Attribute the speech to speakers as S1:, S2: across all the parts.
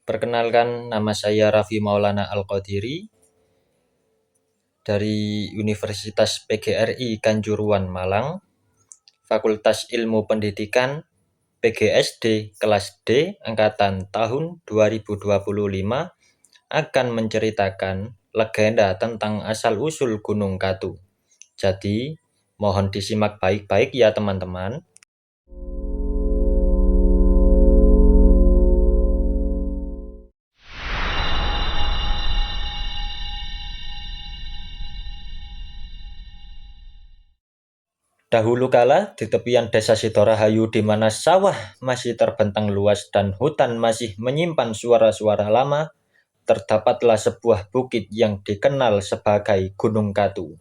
S1: Perkenalkan, nama saya Raffi Maulana Al-Qadiri dari Universitas PGRI Kanjuruhan Malang, Fakultas Ilmu Pendidikan, PGSD kelas D angkatan tahun 2025 akan menceritakan legenda tentang asal-usul Gunung Katu. Jadi, mohon disimak baik-baik ya teman-teman. Dahulu kala, di tepian desa Sidorahayu di mana sawah masih terbentang luas dan hutan masih menyimpan suara-suara lama, terdapatlah sebuah bukit yang dikenal sebagai Gunung Katu.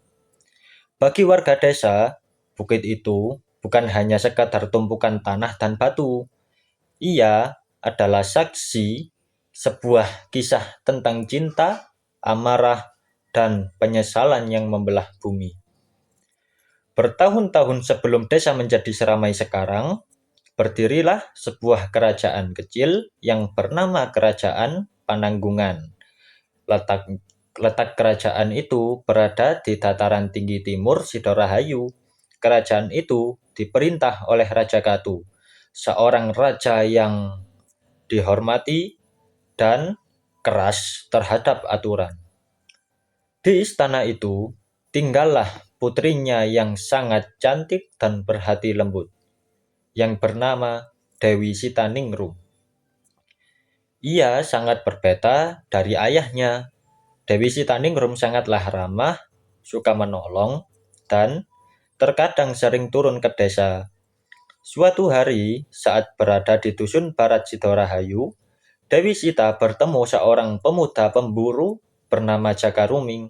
S1: Bagi warga desa, bukit itu bukan hanya sekadar tumpukan tanah dan batu. Ia adalah saksi sebuah kisah tentang cinta, amarah, dan penyesalan yang membelah bumi. Bertahun-tahun sebelum desa menjadi seramai sekarang, berdirilah sebuah kerajaan kecil yang bernama Kerajaan Pananggungan. Letak kerajaan itu berada di dataran tinggi timur Sidorahayu. Kerajaan itu diperintah oleh Raja Katu, seorang raja yang dihormati dan keras terhadap aturan. Di istana itu tinggallah putrinya yang sangat cantik dan berhati lembut, yang bernama Dewi Sitaningrum. Ia sangat berbeda dari ayahnya. Dewi Sitaningrum sangatlah ramah, suka menolong, dan terkadang sering turun ke desa. Suatu hari, saat berada di dusun barat Sidorahayu, Dewi Sita bertemu seorang pemuda pemburu bernama Jaka Ruming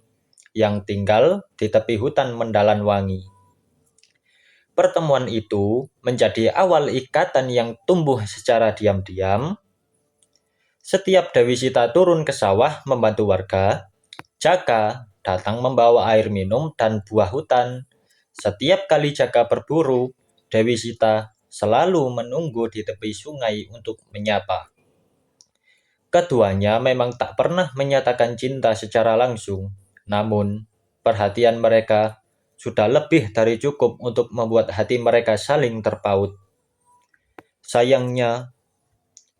S1: yang tinggal di tepi hutan Mendalan Wangi. Pertemuan itu menjadi awal ikatan yang tumbuh secara diam-diam. Setiap Dewi Sita turun ke sawah membantu warga, Jaka datang membawa air minum dan buah hutan. Setiap kali Jaka berburu, Dewi Sita selalu menunggu di tepi sungai untuk menyapa. Keduanya memang tak pernah menyatakan cinta secara langsung, namun perhatian mereka sudah lebih dari cukup untuk membuat hati mereka saling terpaut. Sayangnya,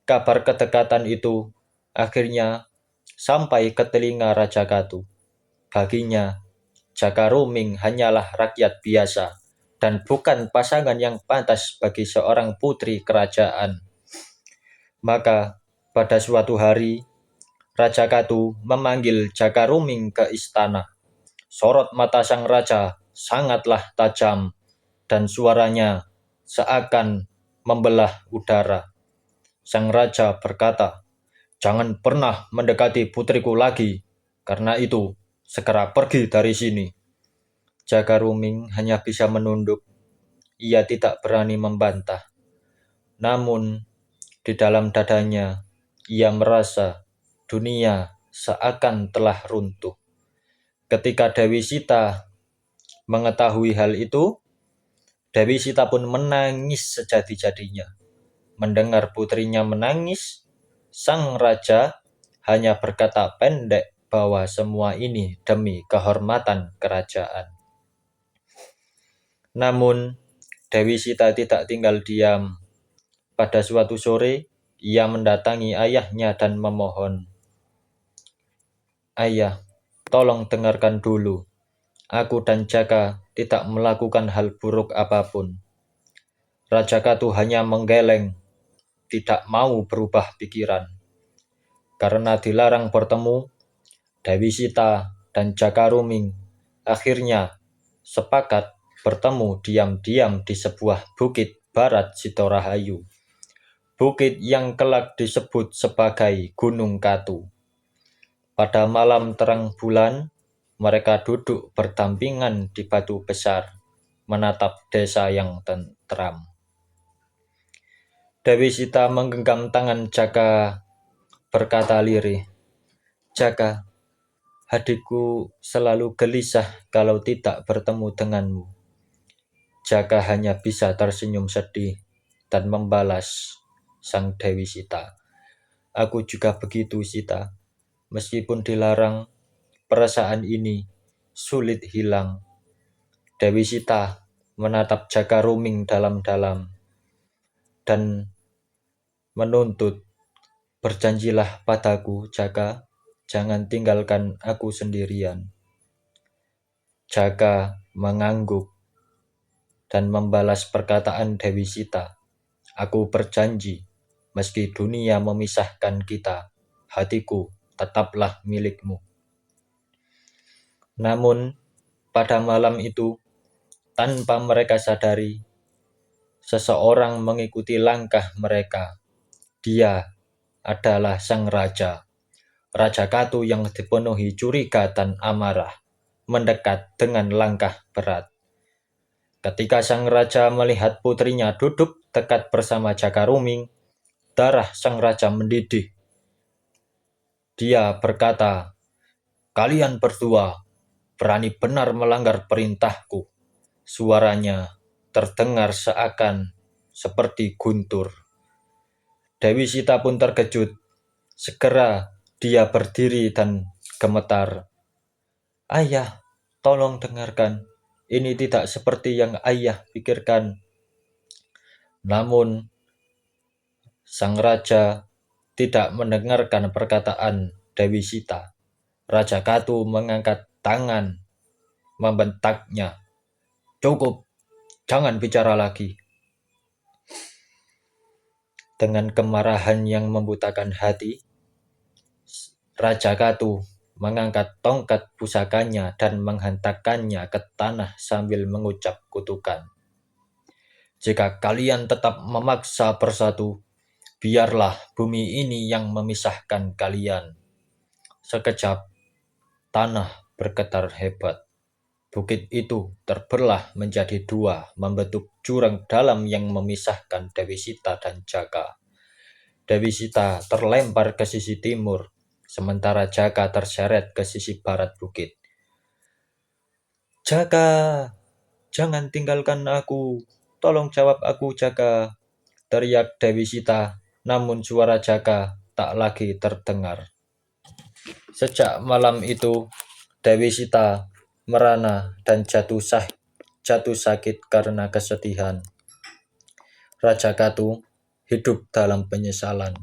S1: kabar kedekatan itu akhirnya sampai ke telinga Raja Katu. Baginya, Jaka Ruming hanyalah rakyat biasa dan bukan pasangan yang pantas bagi seorang putri kerajaan. Maka, pada suatu hari, Raja Katu memanggil Jaka Ruming ke istana. Sorot mata sang raja sangatlah tajam dan suaranya seakan membelah udara. Sang raja berkata, "Jangan pernah mendekati putriku lagi, karena itu segera pergi dari sini." Jaka Ruming hanya bisa menunduk. Ia tidak berani membantah. Namun, di dalam dadanya, ia merasa dunia seakan telah runtuh. Ketika Dewi Sita mengetahui hal itu, Dewi Sita pun menangis sejadi-jadinya. Mendengar putrinya menangis, sang raja hanya berkata pendek bahwa semua ini demi kehormatan kerajaan. Namun, Dewi Sita tidak tinggal diam. Pada suatu sore, ia mendatangi ayahnya dan memohon, "Ayah, tolong dengarkan dulu. Aku dan Jaka tidak melakukan hal buruk apapun." Raja Katu hanya menggeleng, tidak mau berubah pikiran. Karena dilarang bertemu, Dewi Sita dan Jaka Ruming akhirnya sepakat bertemu diam-diam di sebuah bukit barat Sidorahayu. Bukit yang kelak disebut sebagai Gunung Katu. Pada malam terang bulan, mereka duduk berdampingan di batu besar, menatap desa yang tentram. Dewi Sita menggenggam tangan Jaka, berkata lirih, "Jaka, hatiku selalu gelisah kalau tidak bertemu denganmu." Jaka hanya bisa tersenyum sedih dan membalas sang Dewi Sita, Aku juga begitu, Sita. Meskipun dilarang, perasaan ini sulit hilang. Dewi Sita menatap Jaka Ruming dalam-dalam dan menuntut, "Berjanjilah padaku, Jaka, jangan tinggalkan aku sendirian." Jaka mengangguk dan membalas perkataan Dewi Sita, "Aku berjanji, meski dunia memisahkan kita, hatiku tetaplah milikmu." Namun, pada malam itu, tanpa mereka sadari, seseorang mengikuti langkah mereka. Dia adalah sang raja. Raja Katu yang dipenuhi curiga dan amarah mendekat dengan langkah berat. Ketika sang raja melihat putrinya duduk dekat bersama Jaka Ruming, darah sang raja mendidih. Dia berkata, "Kalian berdua berani benar melanggar perintahku." Suaranya terdengar seakan seperti guntur. Dewi Sita pun terkejut. Segera dia berdiri dan gemetar. "Ayah, tolong dengarkan. Ini tidak seperti yang ayah pikirkan." Namun, sang raja tidak mendengarkan perkataan Dewi Sita. Raja Katu mengangkat tangan, membentaknya, "Cukup, jangan bicara lagi." Dengan kemarahan yang membutakan hati, Raja Katu mengangkat tongkat pusakanya dan menghentakkannya ke tanah sambil mengucap kutukan. "Jika kalian tetap memaksa bersatu, biarlah bumi ini yang memisahkan kalian." Sekejap, tanah bergetar hebat. Bukit itu terbelah menjadi dua, membentuk jurang dalam yang memisahkan Dewi Sita dan Jaka. Dewi Sita terlempar ke sisi timur, sementara Jaka terseret ke sisi barat bukit. "Jaka, jangan tinggalkan aku. Tolong jawab aku, Jaka," teriak Dewi Sita, namun suara Jaka tak lagi terdengar. Sejak malam itu, Dewi Sita merana dan jatuh sakit karena kesedihan. Raja Katu hidup dalam penyesalan.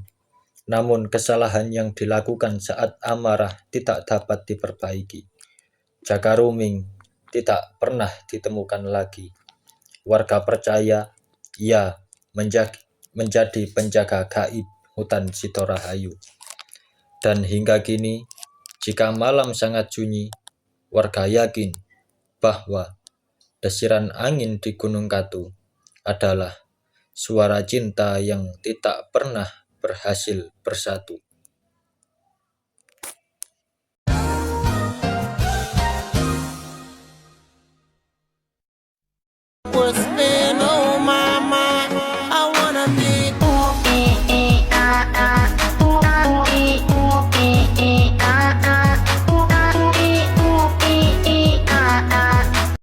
S1: Namun kesalahan yang dilakukan saat amarah tidak dapat diperbaiki. Jaka Ruming tidak pernah ditemukan lagi. Warga percaya ia menjadi penjaga gaib hutan Sitorahayu. Dan hingga kini, jika malam sangat sunyi, warga yakin bahwa desiran angin di Gunung Katu adalah suara cinta yang tidak pernah berhasil bersatu.